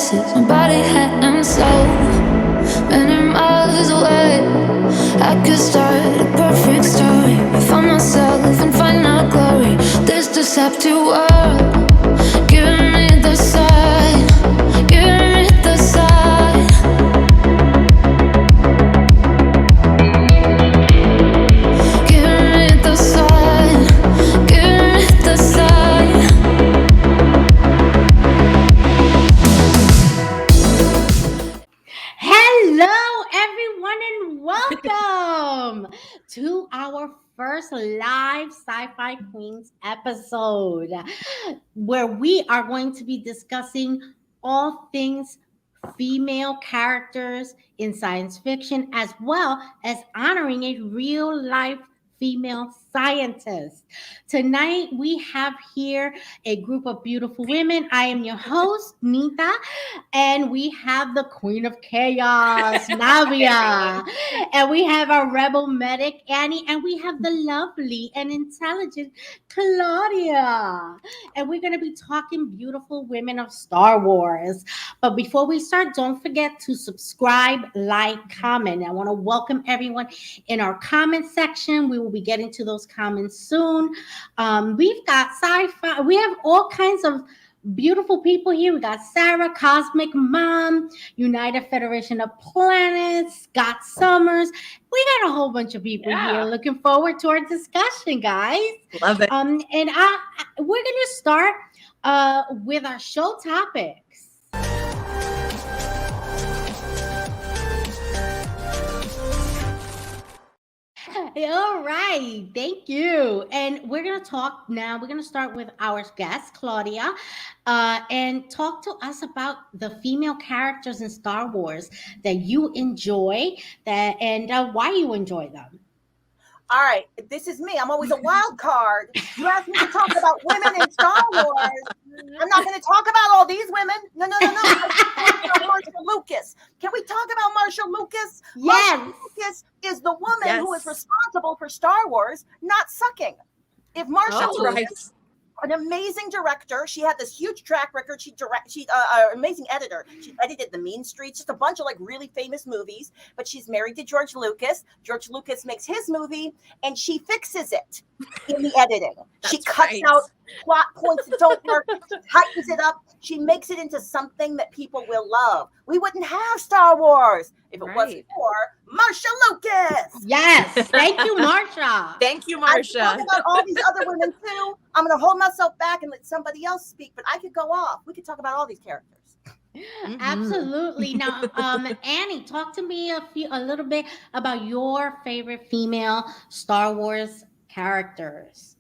places my body, head, and soul. Many miles away, I could start a perfect story. Find myself and find out glory. This deceptive world, giving me the sign, giving me the sign. Giving me the sign, giving me the sign. Hello, everyone, and welcome to our first live Sci-Fi Queens episode, where we are going to be discussing all things female characters in science fiction, as well as honoring a real life female scientist. Tonight, we have here a group of beautiful women. I am your host, Nita, and we have the Queen of Chaos, Navia, and we have our rebel medic, Annie, and we have the lovely and intelligent Claudia. And we're going to be talking beautiful women of Star Wars. But before we start, don't forget to subscribe, like, comment. I want to welcome everyone in our comment section. We will be getting to those comments soon. We've got sci-fi. We have all kinds of beautiful people here. We got Sarah, Cosmic Mom, United Federation of Planets, Scott Summers. We got a whole bunch of people here. Looking forward to our discussion, guys. Love it. We're gonna start with our show topics. All right, thank you. And we're going to talk now. We're going to start with our guest, Claudia, and talk to us about the female characters in Star Wars that you enjoy and why you enjoy them. All right, this is me. I'm always a wild card. You asked me to talk about women in Star Wars. I'm not going to talk about all these women. No. Marshall Lucas. Can we talk about Marshall Lucas? Yes. Marshall Lucas is the woman who is responsible for Star Wars not sucking. If Marshall Lucas, an amazing director, she had this huge track record. She amazing editor. She edited The Mean Streets, just a bunch of like really famous movies. But she's married to George Lucas. George Lucas makes his movie, and she fixes it in the editing. She cuts out plot points that don't work. She tightens it up. She makes it into something that people will love. We wouldn't have Star Wars if it wasn't for Marsha Lucas. Yes, thank you, Marsha. Thank you, Marsha. I'm talking about all these other women too. I'm going to hold myself back and let somebody else speak, but I could go off. We could talk about all these characters. Mm-hmm. Absolutely. Now, Annie, talk to me a little bit about your favorite female Star Wars characters.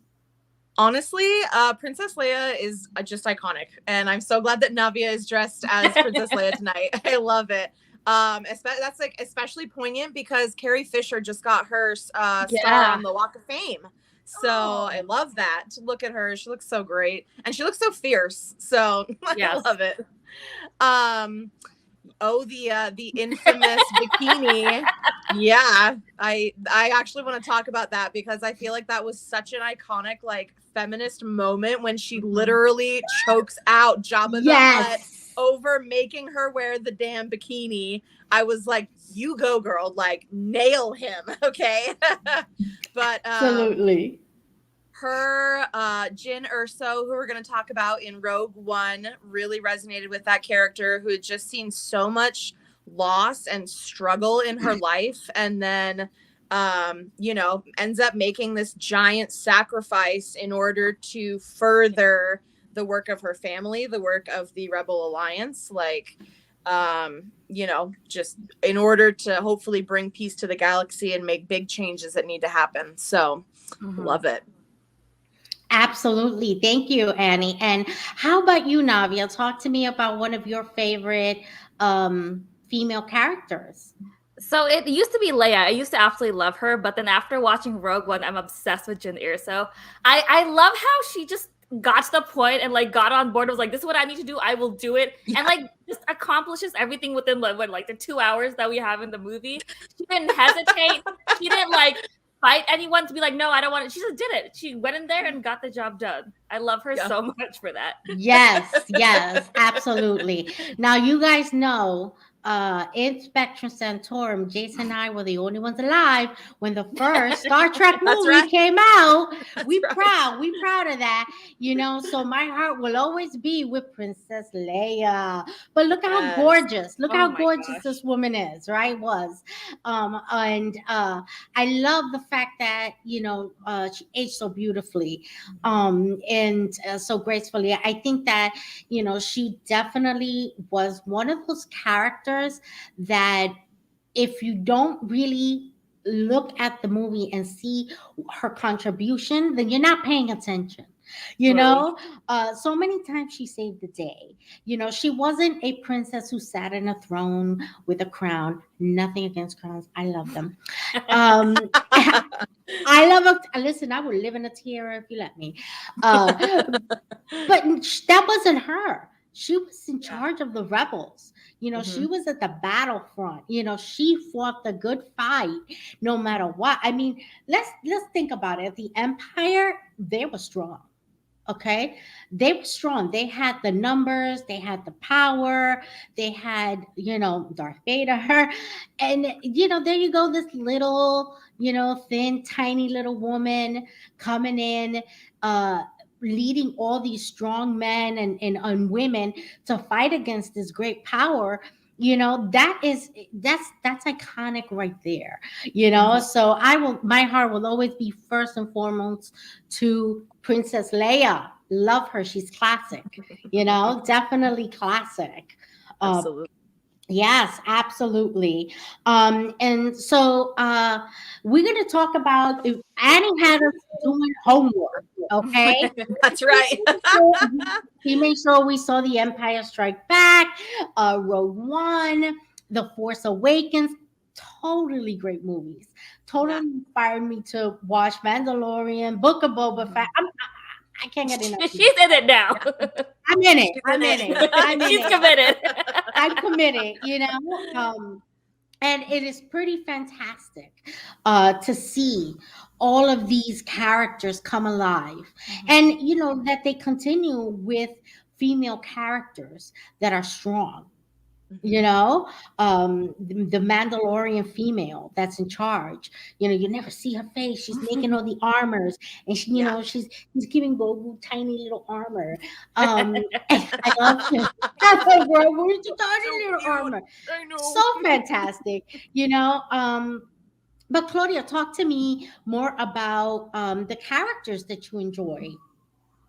Honestly, Princess Leia is just iconic, and I'm so glad that Navia is dressed as Princess Leia tonight. I love it. That's like especially poignant because Carrie Fisher just got her star on the Walk of Fame. So I love that. Look at her; she looks so great, and she looks so fierce. So I love it. The infamous bikini. Yeah, I actually want to talk about that because I feel like that was such an iconic like feminist moment when she literally chokes out Jabba the Hutt over making her wear the damn bikini. I was like, you go, girl, like nail him, okay? But absolutely. Her, Jyn Erso, who we're going to talk about in Rogue One, really resonated with that character who had just seen so much loss and struggle in her life. And then, ends up making this giant sacrifice in order to further the work of her family, the work of the Rebel Alliance. Like, just in order to hopefully bring peace to the galaxy and make big changes that need to happen. So love it. Absolutely. Thank you, Annie. And how about you, Navia? Talk to me about one of your favorite female characters. So it used to be Leia. I used to absolutely love her, but then after watching Rogue One, I'm obsessed with Jyn Erso. I love how she just got to the point and like got on board. Was like, this is what I need to do. I will do it, and like just accomplishes everything within like the 2 hours that we have in the movie. She didn't hesitate. She didn't like fight anyone to be like, no, I don't want it. She just did it. She went in there and got the job done. I love her so much for that. Yes, absolutely. Now you guys know in Spectrum Santorum, Jason and I were the only ones alive when the first Star Trek movie came out. We proud of that, so my heart will always be with Princess Leia. But look how gorgeous, this woman is, right? And I love the fact that she aged so beautifully, and so gracefully. I think that she definitely was one of those characters that if you don't really look at the movie and see her contribution, then you're not paying attention. So many times she saved the day. She wasn't a princess who sat in a throne with a crown. Nothing against crowns, I love them. I love a listen. I would live in a tiara if you let me. But that wasn't her. She was in charge of the rebels. She was at the battlefront. She fought the good fight no matter what. I mean, let's think about it. The Empire, they were strong. Okay, they were strong. They had the numbers, they had the power, they had Darth Vader, and there you go, this little thin tiny little woman coming in, leading all these strong men and women to fight against this great power. That's iconic right there. So my heart will always be first and foremost to Princess Leia. Love her. She's classic. Definitely classic. Absolutely. Yes, absolutely. And so we're going to talk about if Annie had us doing homework. Okay, that's right. He made sure we saw The Empire Strike Back, Rogue One, The Force Awakens. Totally great movies. Totally inspired me to watch Mandalorian, Book of Boba Fett. I can't get enough. She's in it now. I'm in it. She's committed. I'm committed. And it is pretty fantastic to see all of these characters come alive, and that they continue with female characters that are strong. The Mandalorian female that's in charge. You never see her face. She's making all the armors, and she's giving Grogu tiny little armor. And I love it. Grogu, it's a tiny little armor. I know. So fantastic. But Claudia, talk to me more about the characters that you enjoy.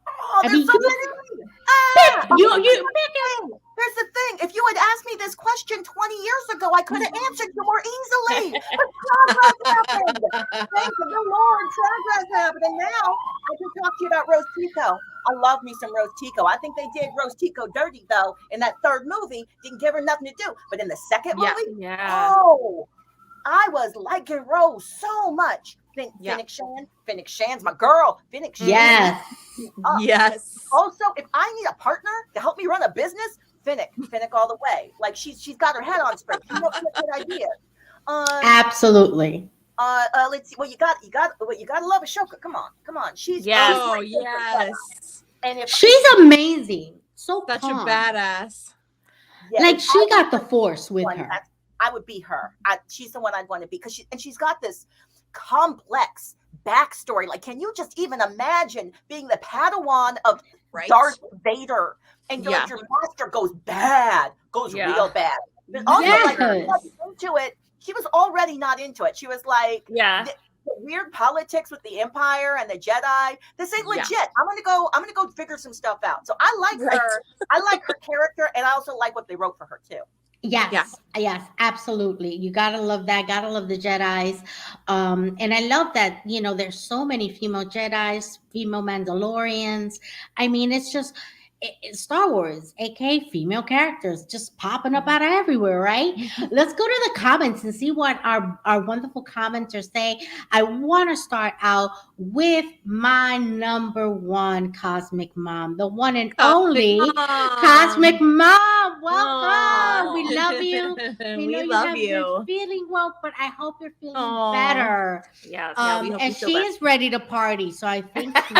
Oh, there's so many. Here's the thing. If you had asked me this question 20 years ago, I could have answered you more easily. But progress happened. Thank the Lord, progress happened. And now I can talk to you about Rose Tico. I love me some Rose Tico. I think they did Rose Tico dirty, though, in that third movie. Didn't give her nothing to do. But in the second movie, I was liking Rose so much. Fennec Shan's my girl. Fennec Shan. Yes. Yes. Also, if I need a partner to help me run a business, Fennec all the way. Like she's got her head on straight. She knows what good idea. Absolutely. Let's see. Well, you got to love Ashoka. Come on. She's yes. And she's amazing. So such calm. a badass. Yeah, like she got the Force with her. I would be her. She's the one I'd want to be because she's got this complex backstory. Like, can you just even imagine being the Padawan of Darth Vader and your master goes real bad? But also, like, into it, she was already not into it. She was like, the weird politics with the Empire and the Jedi. This ain't legit. I'm gonna go figure some stuff out. So I like her. I like her character, and I also like what they wrote for her too. Yes, absolutely. You gotta love that. Gotta love the Jedis, and I love that. There's so many female Jedis, female Mandalorians. I mean, it's just Star Wars, aka female characters, just popping up out of everywhere, right? Let's go to the comments and see what our wonderful commenters say. I want to start out with my number one cosmic mom, the one and only cosmic mom. Welcome. We love you. We know you have been feeling well, but I hope you're feeling better. Yes, we hope and she is ready to party, so I think she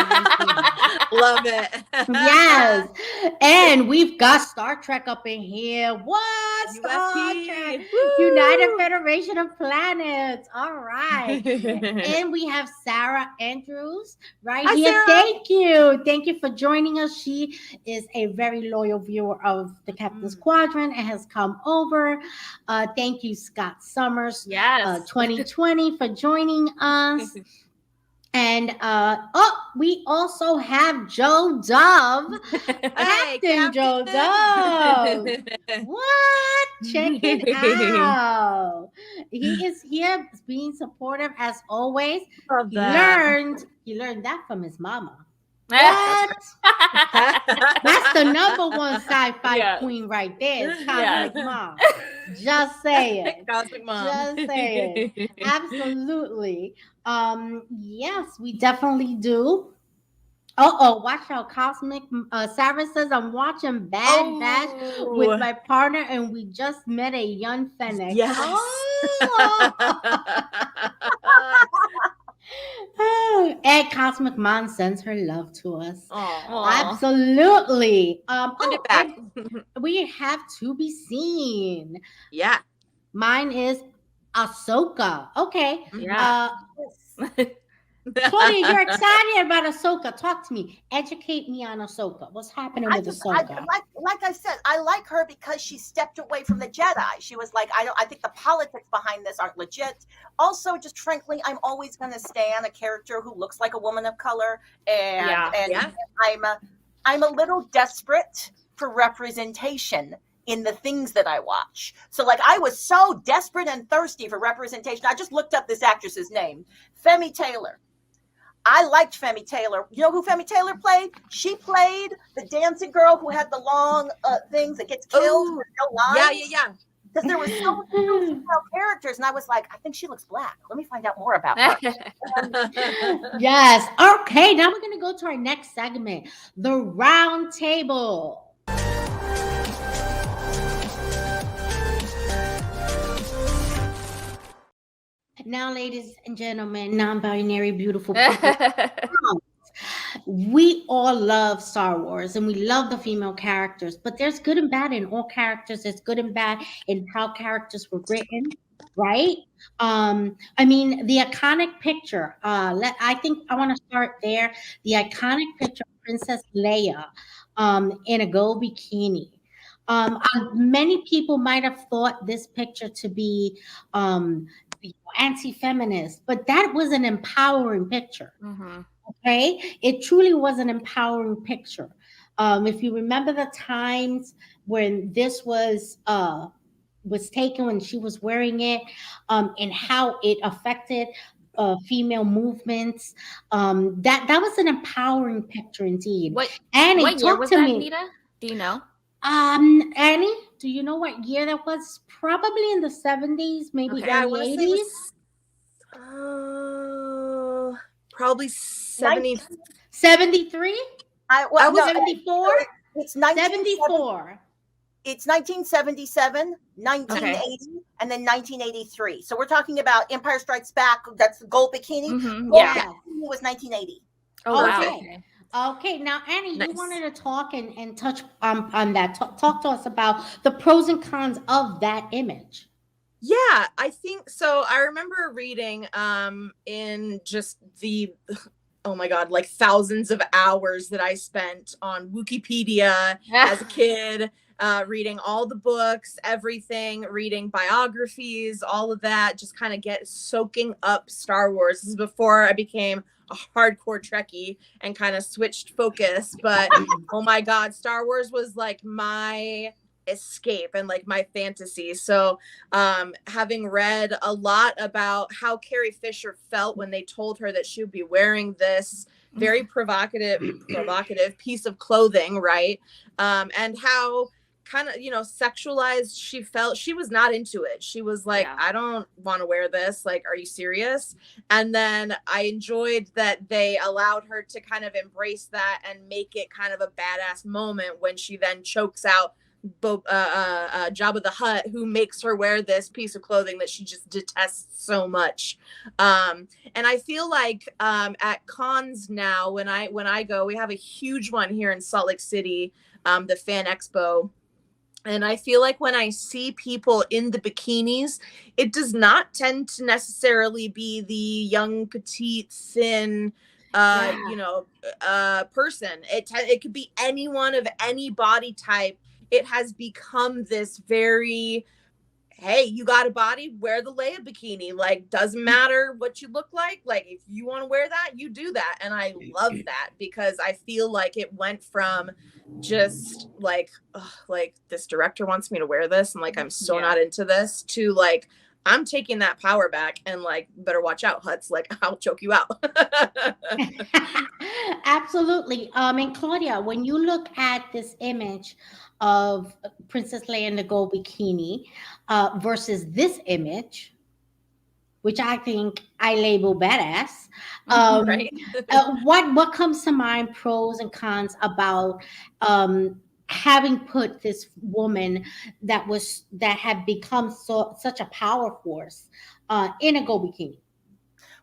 love it. Yes. And we've got Star Trek up in here. What? Star Trek. United Federation of Planets. All right. And we have Sarah Andrews right Hi, here. Sarah. Thank you. Thank you for joining us. She is a very loyal viewer of the Captain's Quadrant and has come over. Thank you, Scott Summers. Yes. 2020 for joining us. And we also have Joe Dove. Captain Joe Dove. What? Check it out. He is here being supportive as always. He learned that from his mama. What? That's the number one sci-fi queen right there. Cosmic Mom. Just saying. Cosmic Mom. Just saying. Absolutely. Yes, we definitely do. Watch out. Cosmic Sarah says, I'm watching Bad Batch with my partner and we just met a young fennec. Yes. And Cosmic Mom sends her love to us. Absolutely. And we have to be seen. Yeah. Mine is Ahsoka. Okay. Yeah. Claudia, you're excited about Ahsoka. Talk to me. Educate me on Ahsoka. What's happening with Ahsoka? Like I said, I like her because she stepped away from the Jedi. She was like, I think the politics behind this aren't legit. Also, just frankly, I'm always going to stand a character who looks like a woman of color, and I'm a little desperate for representation in the things that I watch. So like I was so desperate and thirsty for representation. I just looked up this actress's name, Femi Taylor. I liked Femi Taylor. You know who Femi Taylor played? She played the dancing girl who had the long things that gets killed. With no lines. Yeah. Because there were so many female characters, and I was like, I think she looks black. Let me find out more about her. Yes. Okay, now we're gonna go to our next segment, the round table. Now, ladies and gentlemen, non-binary, beautiful people, we all love Star Wars and we love the female characters, but there's good and bad in all characters. There's good and bad in how characters were written, right? I mean, the iconic picture, I think I want to start there. The iconic picture of Princess Leia in a gold bikini. Many people might have thought this picture to be anti-feminist, but that was an empowering picture. Okay, it truly was an empowering picture. If you remember the times when this was taken, when she was wearing it, and how it affected female movements, that was an empowering picture indeed. Annie, what year was to that, me. Nita? Do you know? Annie, do you know what year that was? Probably in the 70s, maybe early 80s. Probably 70. 73? I was 74? It's 74. It's 1977, 1980, and then 1983. So we're talking about Empire Strikes Back. That's the gold bikini. Bikini was 1980. Oh, wow. Okay, now Annie, you wanted to talk and touch on that. Talk to us about the pros and cons of that image. Yeah, I think so. I remember reading in just the, oh my God, like thousands of hours that I spent on Wikipedia as a kid, reading all the books, everything, reading biographies, all of that, just kind of soaking up Star Wars. This is before I became a hardcore Trekkie and kind of switched focus. But oh my God, Star Wars was like my escape and like my fantasy. So having read a lot about how Carrie Fisher felt when they told her that she would be wearing this very provocative piece of clothing, right? And how kind of, sexualized she felt. She was not into it. She was like, I don't want to wear this. Like, are you serious? And then I enjoyed that they allowed her to kind of embrace that and make it kind of a badass moment when she then chokes out Jabba the Hutt, who makes her wear this piece of clothing that she just detests so much. And I feel like at cons now, when I go, we have a huge one here in Salt Lake City, the Fan Expo. And I feel like when I see people in the bikinis, it does not tend to necessarily be the young, petite, thin, person. It could be anyone of any body type. It has become this very, hey, you got a body, wear the Leia bikini. Like, doesn't matter what you look like. Like, if you want to wear that, you do that. And I love that because I feel like it went from just like, like this director wants me to wear this and like I'm so not into this, to like I'm taking that power back and like better watch out, Huts, like I'll choke you out. Absolutely. And Claudia, when you look at this image of Princess Leia in the gold bikini versus this image, which I think I label badass. Right. What comes to mind, pros and cons about having put this woman that had become such a power force in a gold bikini?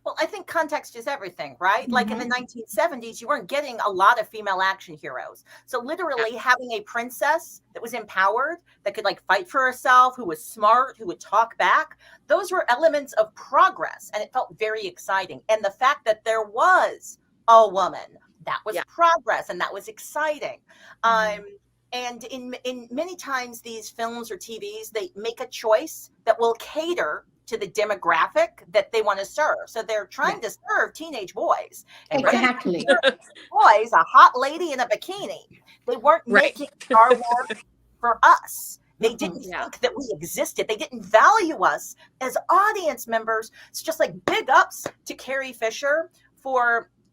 Well, I think context is everything, right? Like in the 1970s, you weren't getting a lot of female action heroes. So literally having a princess that was empowered, that could like fight for herself, who was smart, who would talk back, those were elements of progress. And it felt very exciting. And the fact that there was a woman, that was progress, and that was exciting. And in many times these films or TVs, they make a choice that will cater to the demographic that they want to serve. So they're trying to serve teenage boys. And exactly. Boys, a hot lady in a bikini. They weren't making Star Wars for us. They didn't think that we existed. They didn't value us as audience members. It's just like big ups to Carrie Fisher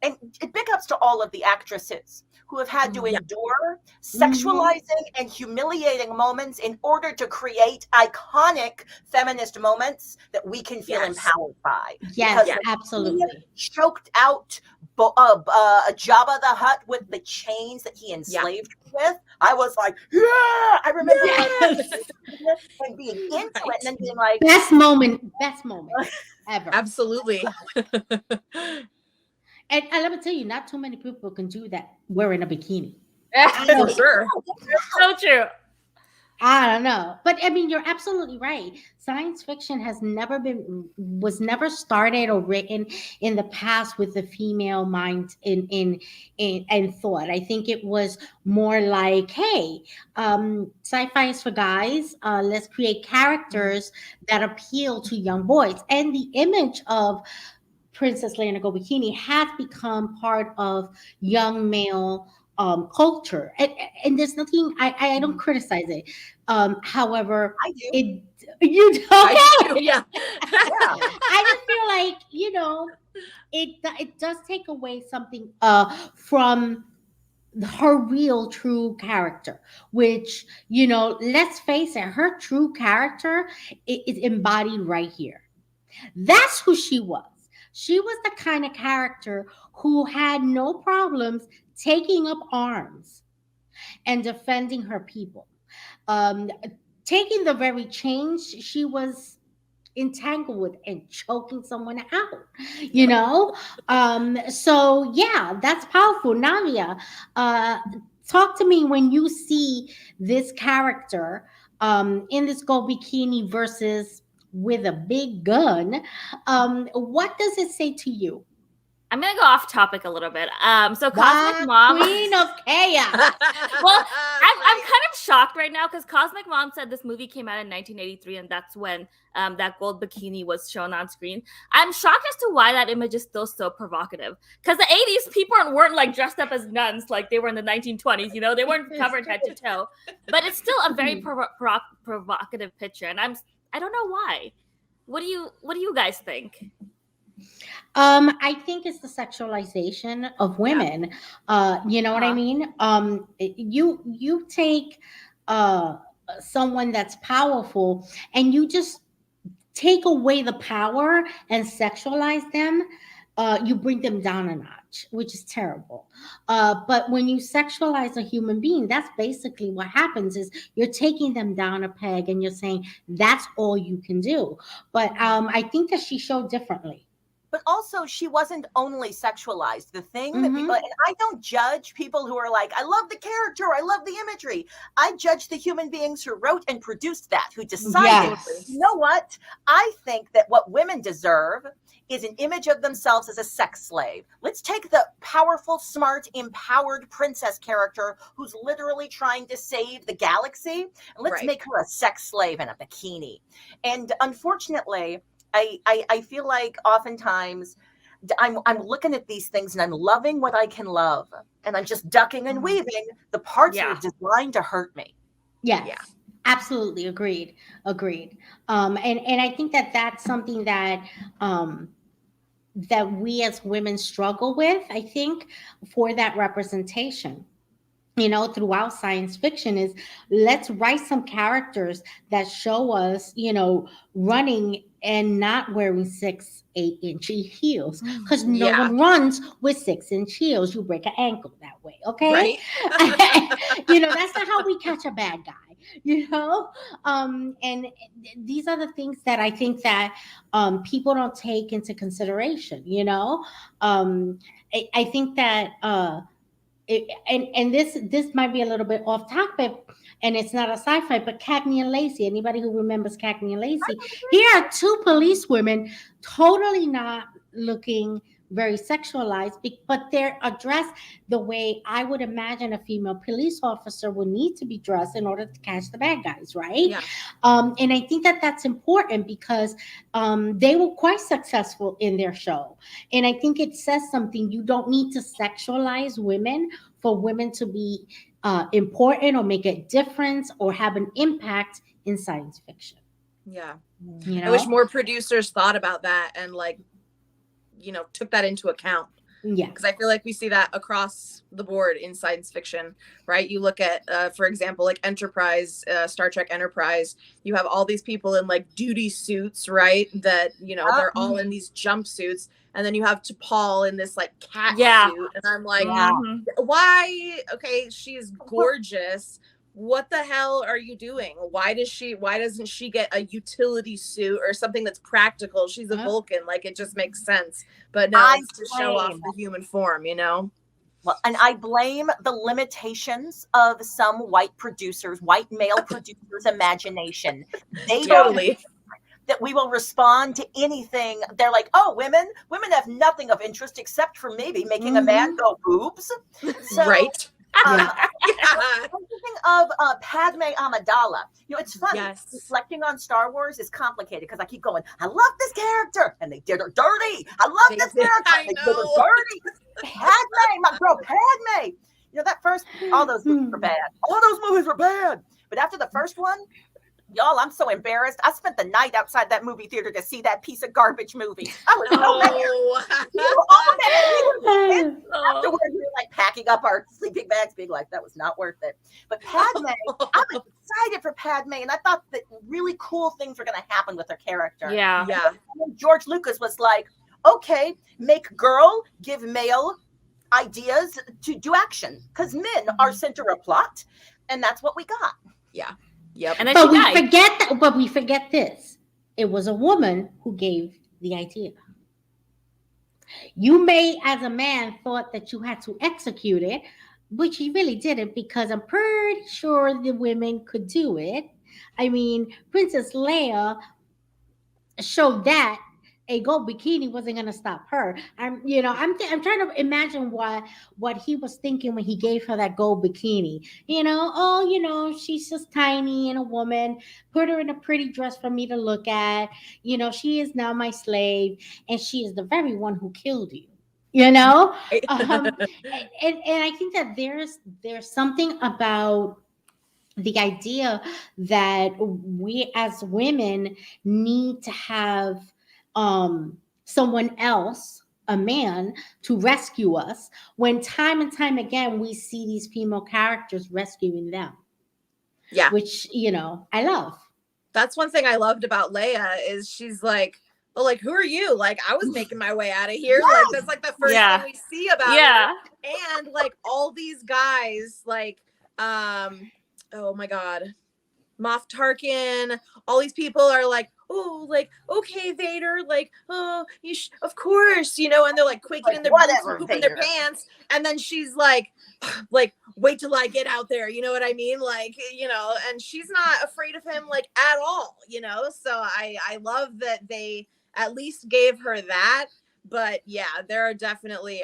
and big ups to all of the actresses who have had to endure sexualizing and humiliating moments in order to create iconic feminist moments that we can feel empowered by. Yes, absolutely. Choked out Jabba the Hutt with the chains that he enslaved with. I was like, I remember and being into it and then being like, best moment ever. Absolutely. And let me tell you, not too many people can do that wearing a bikini. For sure. So true. I don't know. But I mean, you're absolutely right. Science fiction was never started or written in the past with the female mind in thought. I think it was more like, hey, sci-fi is for guys. Let's create characters that appeal to young boys. And the image of Princess Leia in a gold bikini has become part of young male culture, and there's nothing. I don't criticize it. However, I do. You don't. I do, yeah. I just feel like it does take away something from her real true character, which let's face it, her true character is embodied right here. That's who she was. She was the kind of character who had no problems taking up arms and defending her people. Taking the very chains she was entangled with and choking someone out, So yeah, that's powerful. Navia, talk to me when you see this character in this gold bikini versus with a big gun. What does it say to you? I'm gonna go off topic a little bit. So Wow, Cosmic Mom, Queen of Chaos. well, I'm kind of shocked right now because Cosmic Mom said this movie came out in 1983, and that's when that gold bikini was shown on screen. I'm shocked as to why that image is still so provocative. Because the 80s, people weren't like dressed up as nuns like they were in the 1920s. You know, they weren't covered head to toe. But it's still a very provocative picture, and I don't know why. What do you guys think? I think it's the sexualization of women. You know what I mean? You take someone that's powerful and you just take away the power and sexualize them. You bring them down a notch, which is terrible. But when you sexualize a human being, that's basically what happens is you're taking them down a peg and you're saying that's all you can do. But I think that she showed differently. But also, she wasn't only sexualized. The thing that people, and I don't judge people who are like, I love the character, I love the imagery. I judge the human beings who wrote and produced that, who decided, you know what? I think that what women deserve is an image of themselves as a sex slave. Let's take the powerful, smart, empowered princess character who's literally trying to save the galaxy, and let's make her a sex slave in a bikini. And unfortunately, I feel like oftentimes I'm looking at these things and I'm loving what I can love, and I'm just ducking and weaving the parts that are designed to hurt me. Yeah. Absolutely. Agreed. And I think that that's something that that we as women struggle with, I think, for that representation. You know, throughout science fiction is let's write some characters that show us, you know, running and not wearing 6-8 inch heels, because no one runs with 6-inch heels. You break an ankle that way, okay? You know, that's not how we catch a bad guy. You know, and these are the things that I think that people don't take into consideration. You know, I think that. And this might be a little bit off topic, and it's not a sci-fi, but Cagney and Lacey. Anybody who remembers Cagney and Lacey? Here are two police women, totally not looking very sexualized, but they're addressed the way I would imagine a female police officer would need to be dressed in order to catch the bad guys, right? And I think that that's important because they were quite successful in their show. And I think it says something. You don't need to sexualize women for women to be important or make a difference or have an impact in science fiction. Yeah. You know? I wish more producers thought about that and took that into account. Yeah. Because I feel like we see that across the board in science fiction, right? You look at, for example, like Enterprise, Star Trek Enterprise, you have all these people in like duty suits, right? That, they're all in these jumpsuits. And then you have T'Pol in this like cat suit. And I'm like, why? Okay, she's gorgeous. What the hell are you doing? Why doesn't she get a utility suit or something that's practical? She's a Vulcan. Like, it just makes sense. But no, it's to show off the human form, Well, and I blame the limitations of some white male producers' imagination. They totally. That we will respond to anything. They're like, oh, women have nothing of interest except for maybe making a man go boobs. So, right. I'm thinking of Padme Amidala. It's funny. Reflecting on Star Wars is complicated because I keep going, I love this character, and they did her dirty. I love this character, and they did her dirty. Padme, my girl Padme. That first, all those movies were bad. All those movies were bad. But after the first one, y'all, I'm so embarrassed. I spent the night outside that movie theater to see that piece of garbage movie. I was afterwards, we were like packing up our sleeping bags, being like, that was not worth it. But Padme, I was excited for Padme, and I thought that really cool things were going to happen with her character. Yeah. And George Lucas was like, okay, make girl give male ideas to do action, because men are center of plot, and that's what we got. Yeah. Yep. And then but we forget this. It was a woman who gave the idea. You may, as a man, thought that you had to execute it, which you really didn't, because I'm pretty sure the women could do it. I mean, Princess Leia showed that a gold bikini wasn't gonna stop her. I'm trying to imagine what he was thinking when he gave her that gold bikini. She's just tiny and a woman. Put her in a pretty dress for me to look at. She is now my slave, and she is the very one who killed you. You know, and I think that there's something about the idea that we as women need to have someone else, a man, to rescue us, when time and time again we see these female characters rescuing them. Yeah. Which, I love. That's one thing I loved about Leia is she's like, well, like, who are you? Like, I was making my way out of here. Yes. Like, that's like the first thing we see about her. And like all these guys, like, oh my God, Moff Tarkin, all these people are like, oh, like, okay, Vader, like, oh, of course, and they're like quaking in their boots and pooping their pants. And then she's like, wait till I get out there. You know what I mean? Like, and she's not afraid of him, like, at all, So I love that they at least gave her that. But yeah, there are definitely,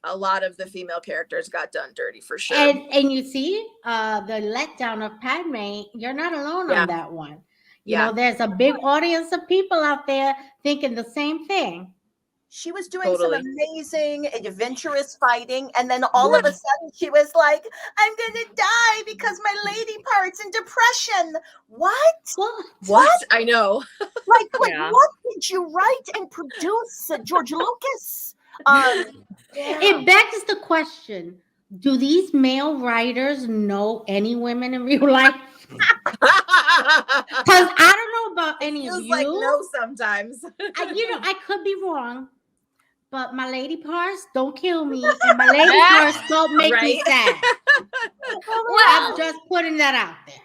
a lot of the female characters got done dirty for sure. And you see, the letdown of Padme, you're not alone on that one. You know, there's a big audience of people out there thinking the same thing. She was doing some amazing, adventurous fighting, and then all of a sudden she was like, I'm gonna die because my lady part's in depression. What? I know. Like what did you write and produce, George Lucas? It begs the question, do these male writers know any women in real life? Because I don't know about any of you. Like no sometimes. I could be wrong. But my lady parts don't kill me, and my lady parts don't make me sad. I'm just putting that out there.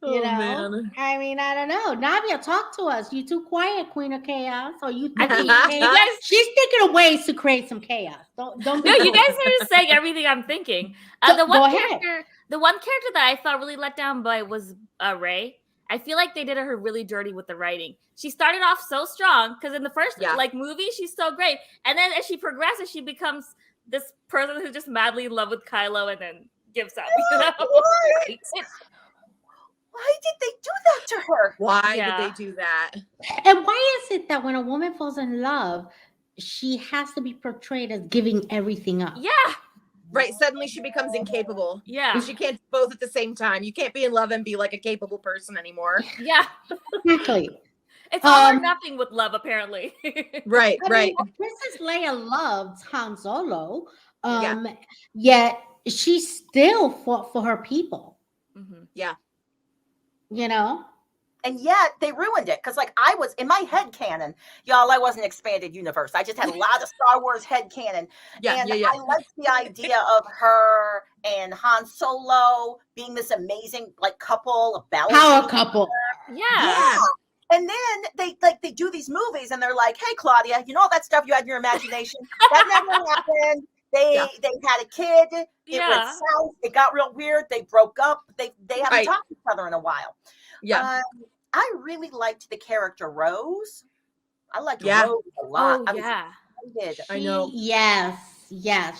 Man. I don't know. Navia, talk to us. You too quiet, Queen of Chaos. Or you she's thinking of ways to create some chaos. Don't No, you guys are just saying everything I'm thinking. The one character that I felt really let down by was Rey. I feel like they did her really dirty with the writing. She started off so strong because in the first movie, she's so great. And then as she progresses, she becomes this person who's just madly in love with Kylo and then gives up. Why did they do that to her? Why did they do that? And why is it that when a woman falls in love, she has to be portrayed as giving everything up? Yeah. Right. Suddenly she becomes incapable. Yeah. She can't do both at the same time. You can't be in love and be like a capable person anymore. Yeah. Exactly. It's all or nothing with love, apparently. Right. Princess Leia loved Han Solo, yet she still fought for her people. Mm-hmm. Yeah. And yet they ruined it because, like, I was in my head canon, y'all. I wasn't expanded universe. I just had a lot of Star Wars head canon. I liked the idea of her and Han Solo being this amazing, like, couple, a power couple. Yeah. And then they do these movies, and they're like, "Hey, Claudia, all that stuff you had in your imagination that never happened." They had a kid. It went south. It got real weird. They broke up. They haven't talked to each other in a while. Yeah. I really liked the character Rose. I liked Rose a lot. Oh, yeah. I know. Yes,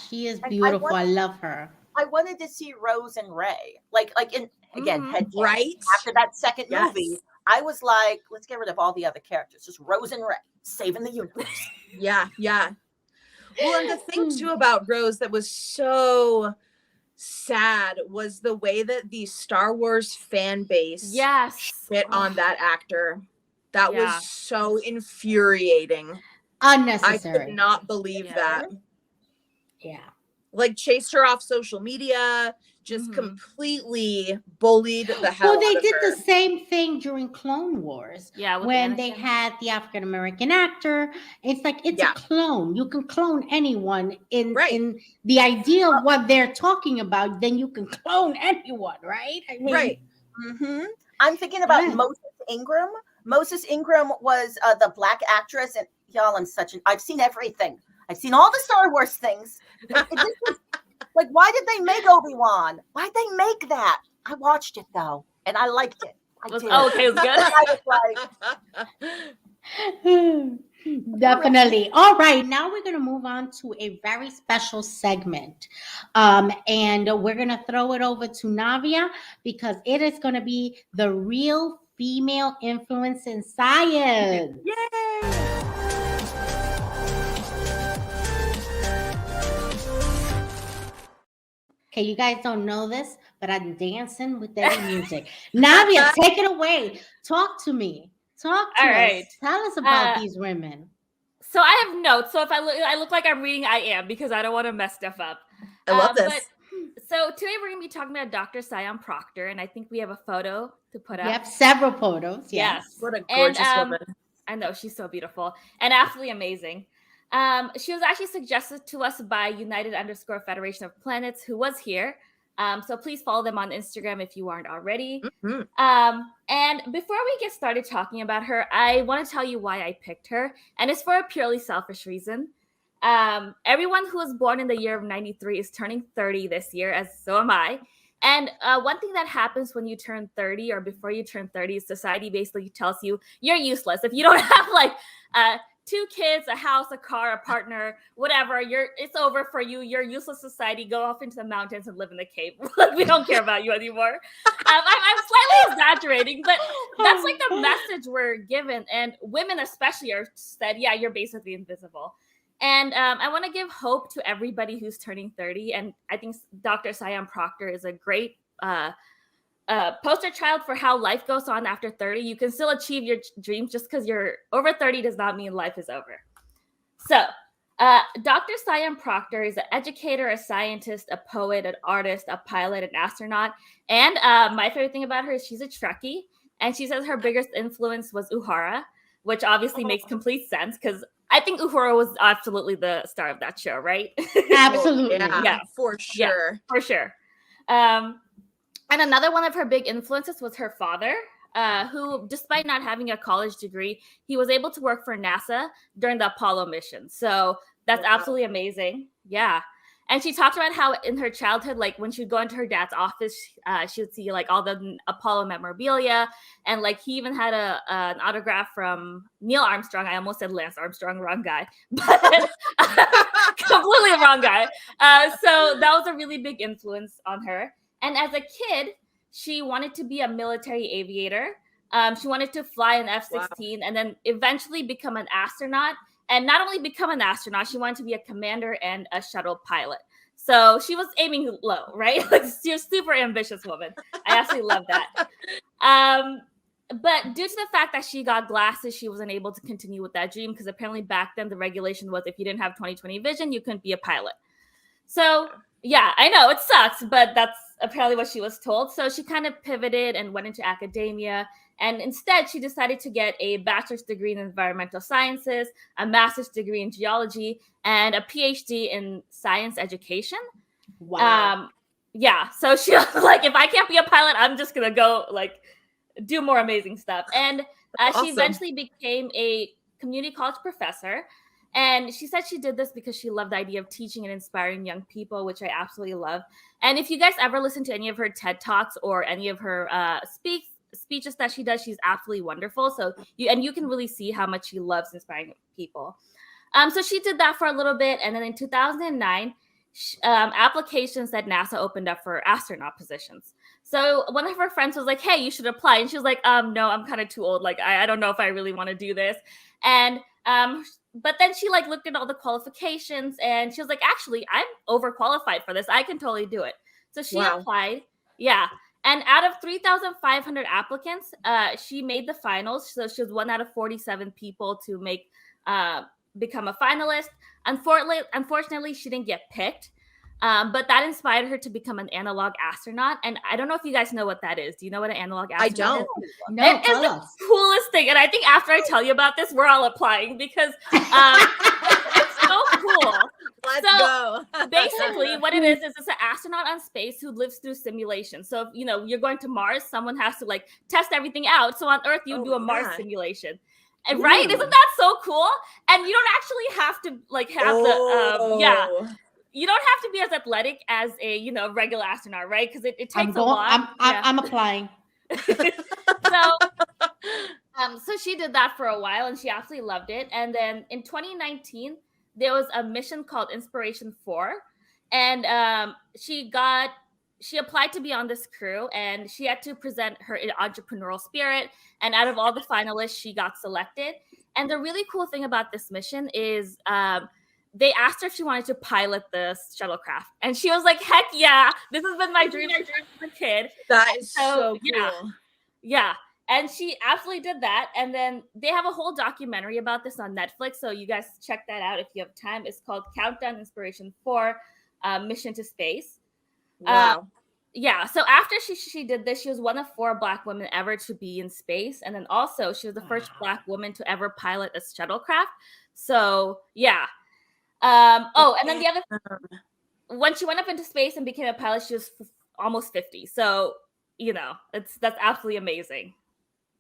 she is beautiful. I love her. I wanted to see Rose and Rey, like in head right after that second movie. I was like, let's get rid of all the other characters, just Rose and Rey, saving the universe. Yeah. Well, and the thing too about Rose that was so sad was the way that the Star Wars fan base shit on that actor. That was so infuriating. Unnecessary. I could not believe that. Yeah. Like, chased her off social media, just completely bullied the hell out of her. Well, they did the same thing during Clone Wars. Yeah, when they had the African American actor. It's like, it's a clone. You can clone anyone in the idea of what they're talking about. Then you can clone anyone, right? I mean, Mm-hmm. I'm thinking about Moses Ingram. Moses Ingram was the black actress, and y'all, I've seen everything. I've seen all the Star Wars things. Like, why did they make Obi-Wan? Why'd they make that? I watched it though, and I liked it. Okay, it was good. I was like, Definitely. All right, now we're going to move on to a very special segment. And we're going to throw it over to Navia because it is going to be the real female influence in science. Yay! Okay, you guys don't know this, but I'm dancing with that music. Navia, take it away. Talk to me. Talk to All us. right. Tell us about these women. So I have notes. So if I look like I'm reading, I am, because I don't want to mess stuff up. I love this. But so today we're going to be talking about Dr. Sion Proctor, and I think we have a photo to put up. Yep, several photos. Yes. What a gorgeous woman. I know, she's so beautiful and absolutely amazing. She was actually suggested to us by United_Federation of Planets, who was here. So please follow them on Instagram if you aren't already. Mm-hmm. And before we get started talking about her, I want to tell you why I picked her. And it's for a purely selfish reason. Everyone who was born in the year of 93 is turning 30 this year, as so am I. And one thing that happens when you turn 30 or before you turn 30 is society basically tells you you're useless. If you don't have like 2 kids, a house, a car, a partner, whatever, it's over for you. You're useless society. Go off into the mountains and live in the cave. We don't care about you anymore. I'm slightly exaggerating, but that's like the message we're given. And women especially are said, yeah, you're basically invisible. And I want to give hope to everybody who's turning 30. And I think Dr. Sion Proctor is a great poster child for how life goes on after 30. You can still achieve your dreams. Just because you're over 30 does not mean life is over. So Dr. Sion Proctor is an educator, a scientist, a poet, an artist, a pilot, an astronaut. And my favorite thing about her is she's a Trekkie. And she says her biggest influence was Uhura, which obviously makes complete sense because I think Uhura was absolutely the star of that show, right? Absolutely. Yeah, for sure. Yeah, for sure. And another one of her big influences was her father, who, despite not having a college degree, he was able to work for NASA during the Apollo mission. So that's absolutely amazing. Yeah. And she talked about how in her childhood, like when she'd go into her dad's office, she would see like all the Apollo memorabilia. And like he even had an autograph from Neil Armstrong. I almost said Lance Armstrong, wrong guy, but completely wrong guy. So that was a really big influence on her. And as a kid, she wanted to be a military aviator. She wanted to fly an F-16 and then eventually become an astronaut. And not only become an astronaut, she wanted to be a commander and a shuttle pilot. So she was aiming low, right? Like you're a super ambitious woman. I absolutely love that. But due to the fact that she got glasses, she wasn't able to continue with that dream because apparently back then the regulation was if you didn't have 20/20 vision, you couldn't be a pilot. So yeah, I know it sucks, but that's apparently what she was told. So she kind of pivoted and went into academia. And instead, she decided to get a bachelor's degree in environmental sciences, a master's degree in geology, and a PhD in science education. Wow. Yeah. So she was like, if I can't be a pilot, I'm just going to go like do more amazing stuff. And she eventually became a community college professor. And she said she did this because she loved the idea of teaching and inspiring young people, which I absolutely love. And if you guys ever listen to any of her TED Talks or any of her speeches that she does, she's absolutely wonderful. So you can really see how much she loves inspiring people. So she did that for a little bit. And then in 2009, applications that NASA opened up for astronaut positions. So one of her friends was like, hey, you should apply. And she was like, no, I'm kind of too old. Like, I don't know if I really want to do this. And but then she like looked at all the qualifications and she was like, actually, I'm overqualified for this. I can totally do it. So she applied. Yeah. And out of 3,500 applicants, she made the finals. So she was 1 out of 47 people to become a finalist. Unfortunately, she didn't get picked. But that inspired her to become an analog astronaut. And I don't know if you guys know what that is. Do you know what an analog astronaut is? No, it's the coolest thing. And I think after I tell you about this, we're all applying because it's so cool. Let's go. Basically, what it is it's an astronaut on space who lives through simulation. So if you're going to Mars, someone has to like test everything out. So on Earth, you do a Mars simulation. And right? Isn't that so cool? And you don't actually have to like have you don't have to be as athletic as a regular astronaut, right? Because it takes a lot. I'm applying. So she did that for a while and she absolutely loved it. And then in 2019, there was a mission called Inspiration 4. And she applied to be on this crew and she had to present her entrepreneurial spirit. And out of all the finalists, she got selected. And the really cool thing about this mission is they asked her if she wanted to pilot the shuttlecraft. And she was like, heck yeah, this has been my dream as a kid. That is so cool. Yeah. And she absolutely did that. And then they have a whole documentary about this on Netflix. So you guys check that out if you have time. It's called Countdown Inspiration 4 Mission to Space. Wow. Yeah. So after she did this, she was one of 4 Black women ever to be in space. And then also she was the first Black woman to ever pilot a shuttlecraft. So yeah. And then the other, when she went up into space and became a pilot, she was almost 50. So, that's absolutely amazing.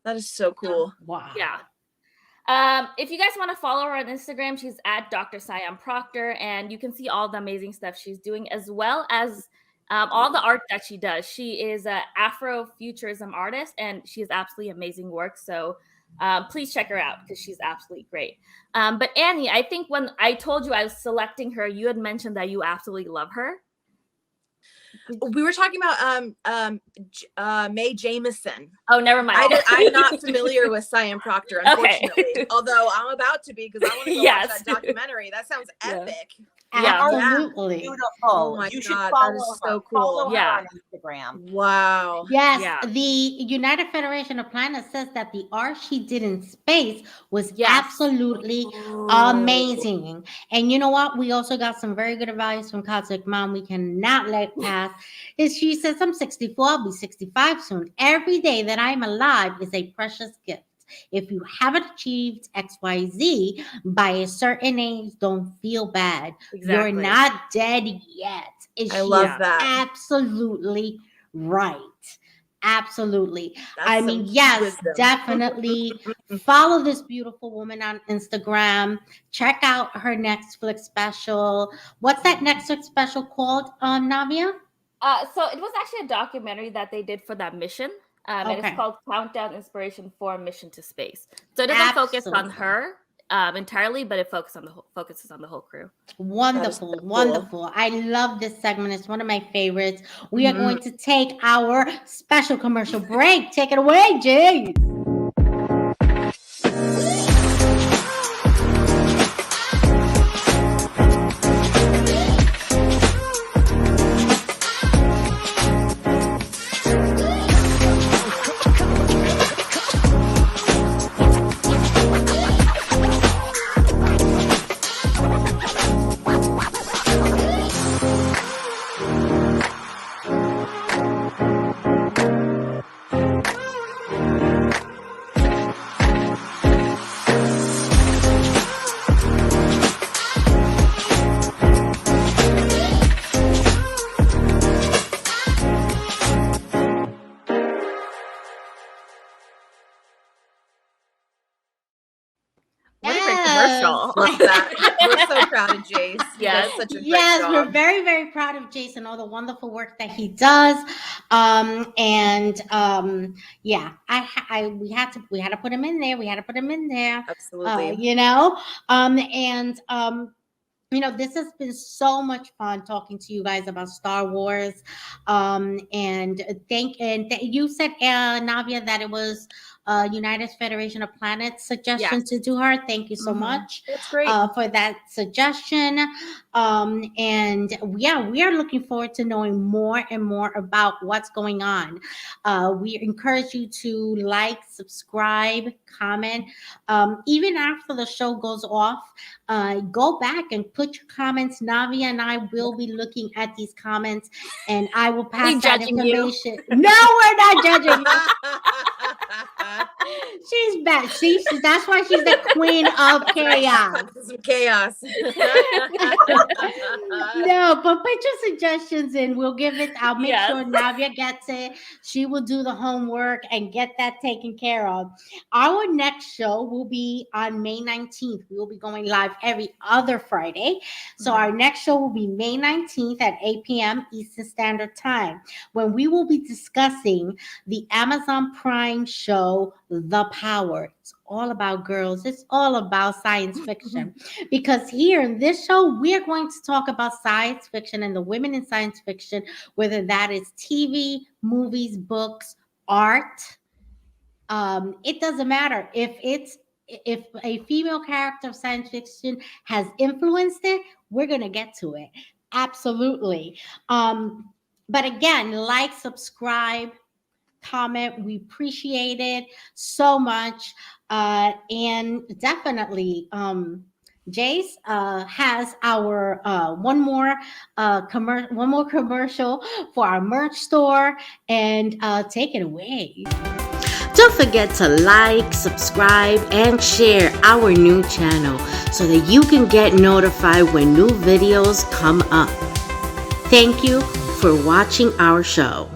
That is so cool. Wow. Yeah. If you guys want to follow her on Instagram, she's at Dr. Siam Proctor, and you can see all the amazing stuff she's doing, as well as all the art that she does. She is an Afrofuturism artist, and she has absolutely amazing work. So please check her out because she's absolutely great. But Annie, I think when I told you I was selecting her, you had mentioned that you absolutely love her. We were talking about Mae Jameson. Oh, never mind. I'm not familiar with Siam Proctor, unfortunately. Okay. Although I'm about to be because I want to go watch that documentary. That sounds epic. Absolutely. Beautiful. Oh my God, that is so cool. Follow her on Instagram. Wow. Yes, yeah. The United Federation of Planets says that the art she did in space was absolutely amazing. And you know what? We also got some very good advice from Cosmic Mom we cannot let pass. She says, I'm 64, I'll be 65 soon. Every day that I'm alive is a precious gift. If you haven't achieved XYZ by a certain age, don't feel bad. Exactly. You're not dead yet. I love that. Absolutely right. Absolutely. I mean, yes, wisdom. Definitely follow this beautiful woman on Instagram. Check out her Netflix special. What's that Netflix special called, Navia? So it was actually a documentary that they did for that mission. And it's called Countdown Inspiration 4 Mission to Space. So it doesn't focus on her entirely, but it focuses on the whole crew. Wonderful, wonderful. I love this segment. It's one of my favorites. We are going to take our special commercial break. Take it away, Jay. Love that. We're so proud of Jace. Yes, such a great job. We're very, very proud of Jace and all the wonderful work that he does. We had to put him in there. Absolutely. This has been so much fun talking to you guys about Star Wars. And you said, Navia, that it was United Federation of Planets suggestion to do her. Thank you so much. That's great. For that suggestion. We are looking forward to knowing more and more about what's going on. We encourage you to like, subscribe, comment. Even after the show goes off, go back and put your comments. Navia and I will be looking at these comments and I will pass that information. No, we're not judging you. She's bad. See, that's why she's the queen of chaos. Some chaos. No, but put your suggestions in. We'll give it. I'll make Yes. sure Navia gets it. She will do the homework and get that taken care of. Our next show will be on May 19th. We will be going live every other Friday. So our next show will be May 19th at 8 p.m. Eastern Standard Time, when we will be discussing the Amazon Prime show, The Power. It's all about girls. It's all about science fiction. Because here in this show, we're going to talk about science fiction and the women in science fiction, whether that is TV, movies, books, art. It doesn't matter if a female character of science fiction has influenced it, we're gonna get to it. Absolutely. But again, like, subscribe, comment. We appreciate it so much. And definitely, Jace has our one more commercial for our merch store, and take it away. Don't forget to like, subscribe, and share our new channel so that you can get notified when new videos come up. Thank you for watching our show.